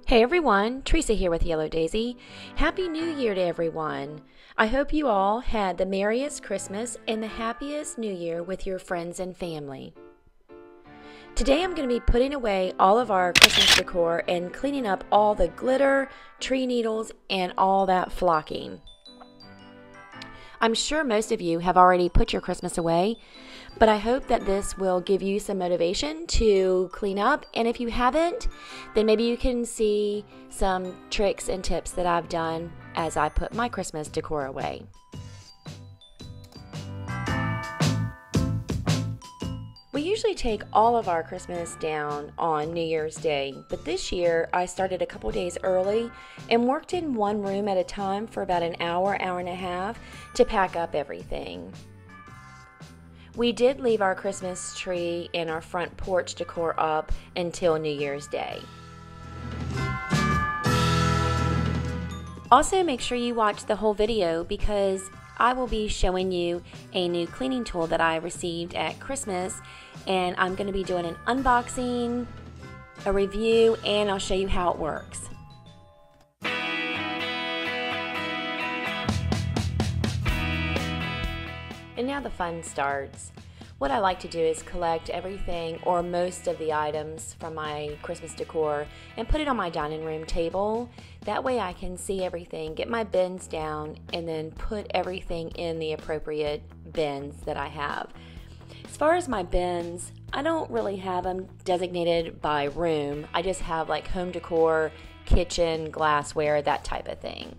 Hey everyone, Theresa here with Yellow Daisy. Happy New Year to everyone. I hope you all had the merriest Christmas and the happiest New Year with your friends and family. Today I'm going to be putting away all of our Christmas decor and cleaning up all the glitter, tree needles, and all that flocking. I'm sure most of you have already put your Christmas away, but I hope that this will give you some motivation to clean up. And if you haven't, then maybe you can see some tricks and tips that I've done as I put my Christmas decor away. We usually take all of our Christmas down on New Year's Day, but this year I started a couple days early and worked in one room at a time for about an hour, hour and a half to pack up everything. We did leave our Christmas tree and our front porch decor up until New Year's Day. Also, make sure you watch the whole video because I will be showing you a new cleaning tool that I received at Christmas, and I'm going to be doing an unboxing, a review, and I'll show you how it works. And now the fun starts. What I like to do is collect everything or most of the items from my Christmas decor and put it on my dining room table. That way I can see everything, get my bins down, and then put everything in the appropriate bins that I have. As far as my bins, I don't really have them designated by room. I just have like home decor, kitchen, glassware, that type of thing.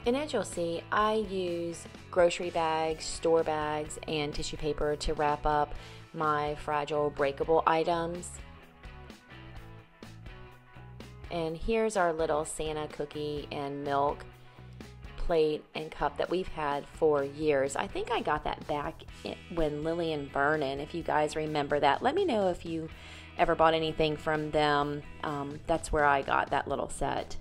And as you'll see, I use grocery bags, store bags, and tissue paper to wrap up my fragile, breakable items. And here's our little Santa cookie and milk plate and cup that we've had for years. I think I got that back when Lily and Vernon, if you guys remember that. Let me know if you ever bought anything from them. That's where I got that little set.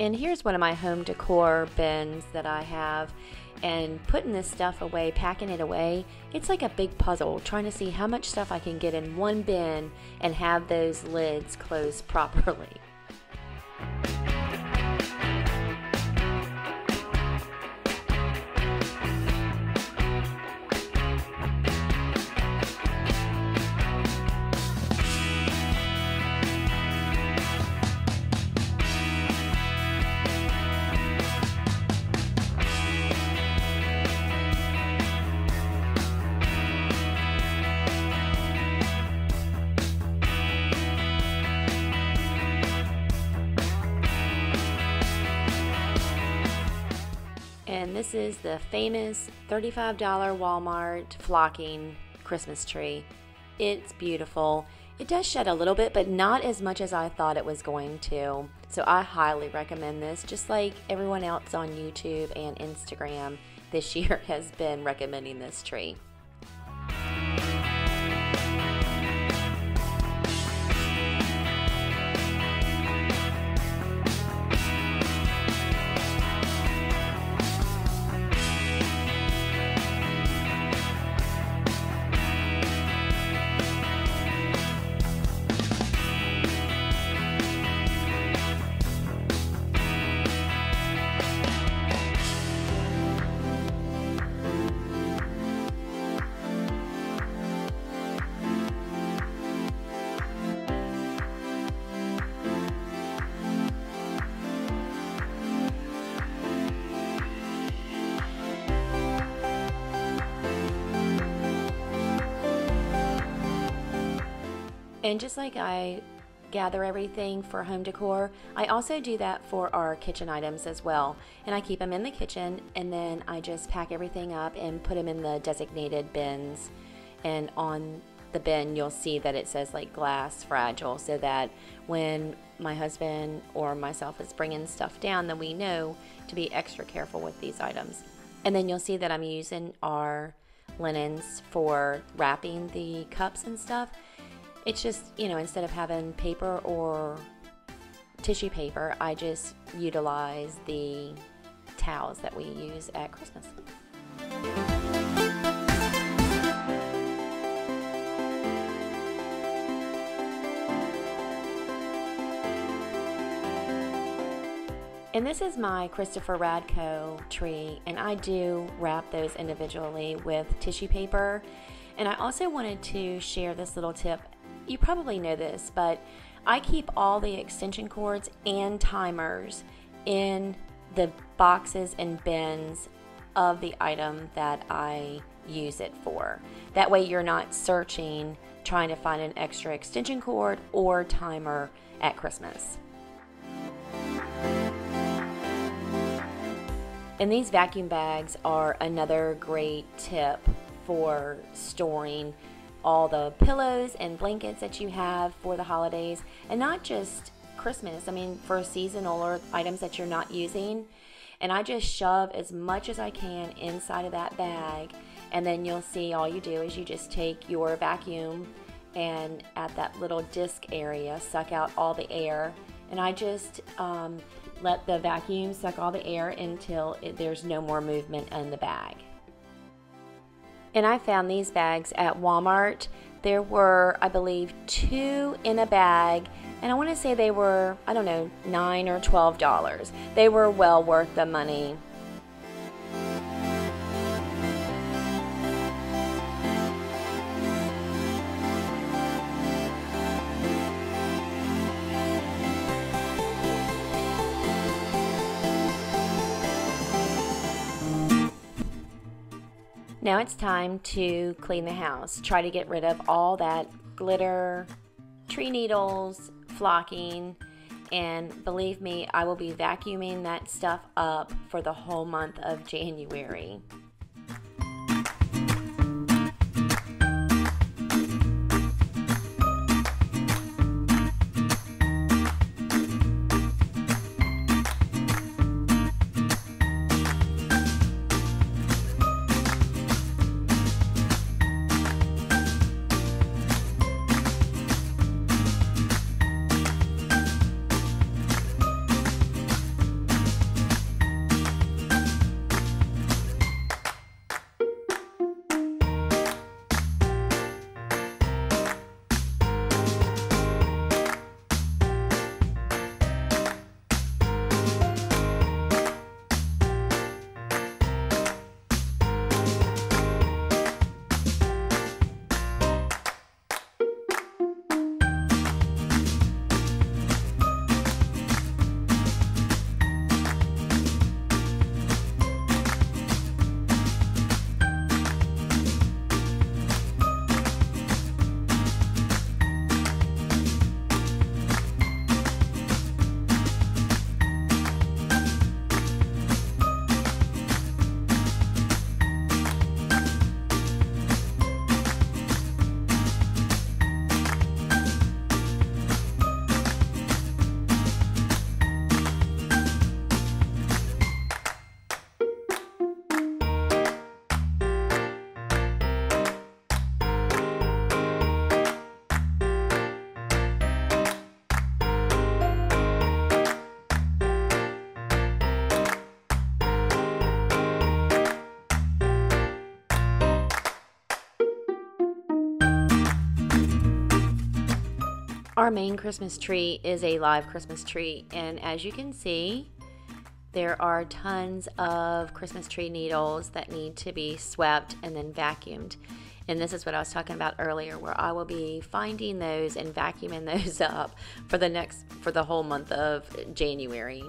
And here's one of my home decor bins that I have, and putting this stuff away, packing it away, it's like a big puzzle trying to see how much stuff I can get in one bin and have those lids closed properly. And this is the famous $35 Walmart flocking Christmas tree. It's beautiful. It does shed a little bit, but not as much as I thought it was going to. So I highly recommend this, just like everyone else on YouTube and Instagram this year has been recommending this tree. And just like I gather everything for home decor, I also do that for our kitchen items as well. And I keep them in the kitchen, and then I just pack everything up and put them in the designated bins. And on the bin you'll see that it says like glass fragile, so that when my husband or myself is bringing stuff down, then we know to be extra careful with these items. And then you'll see that I'm using our linens for wrapping the cups and stuff. It's just, instead of having paper or tissue paper, I just utilize the towels that we use at Christmas. And this is my Christopher Radko tree, and I do wrap those individually with tissue paper. And I also wanted to share this little tip. You probably know this, but I keep all the extension cords and timers in the boxes and bins of the item that I use it for. That way you're not searching, trying to find an extra extension cord or timer at Christmas. And these vacuum bags are another great tip for storing all the pillows and blankets that you have for the holidays, and not just Christmas. I mean, for seasonal or items that you're not using. And I just shove as much as I can inside of that bag, and then you'll see all you do is you just take your vacuum and at that little disc area suck out all the air. And I just let the vacuum suck all the air until there's no more movement in the bag. And I found these bags at Walmart. There were, I believe, 2 in a bag, and I want to say they were, I don't know, $9 or $12. They were well worth the money. Now it's time to clean the house. Try to get rid of all that glitter, tree needles, flocking, and believe me, I will be vacuuming that stuff up for the whole month of January. Our main Christmas tree is a live Christmas tree, and as you can see, there are tons of Christmas tree needles that need to be swept and then vacuumed. And this is what I was talking about earlier, where I will be finding those and vacuuming those up for the whole month of January.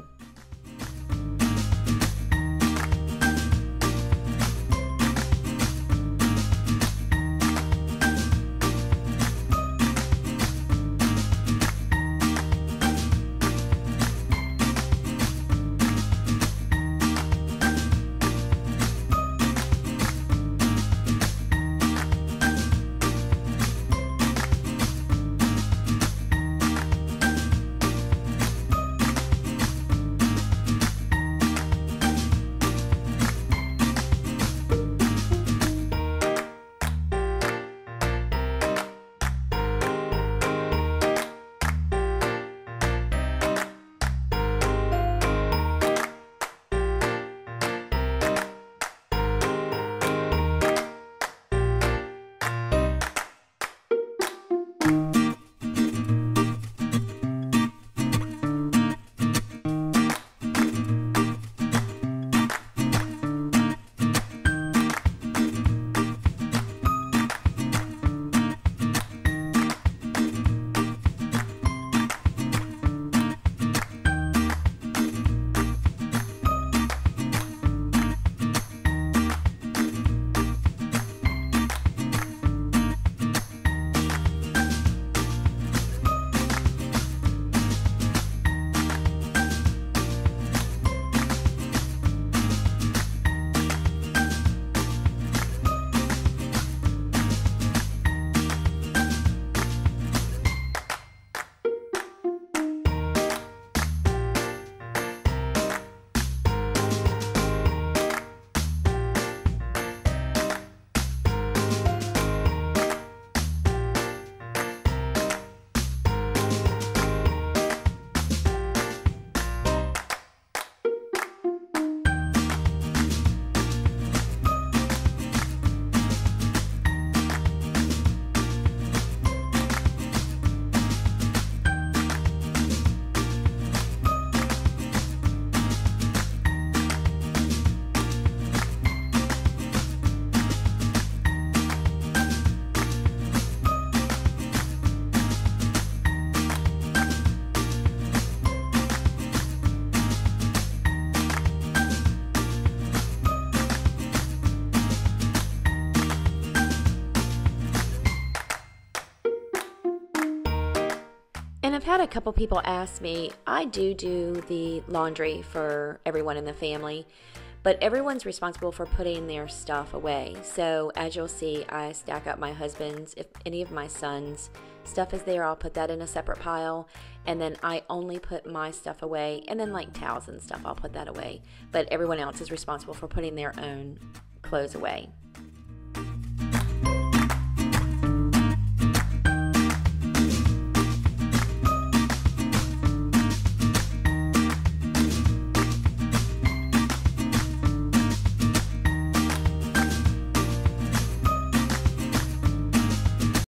had a couple people ask me. I do the laundry for everyone in the family, but everyone's responsible for putting their stuff away. So as you'll see, I stack up my husband's. If any of my son's stuff is there, I'll put that in a separate pile, and then I only put my stuff away, and then like towels and stuff, I'll put that away. But everyone else is responsible for putting their own clothes away.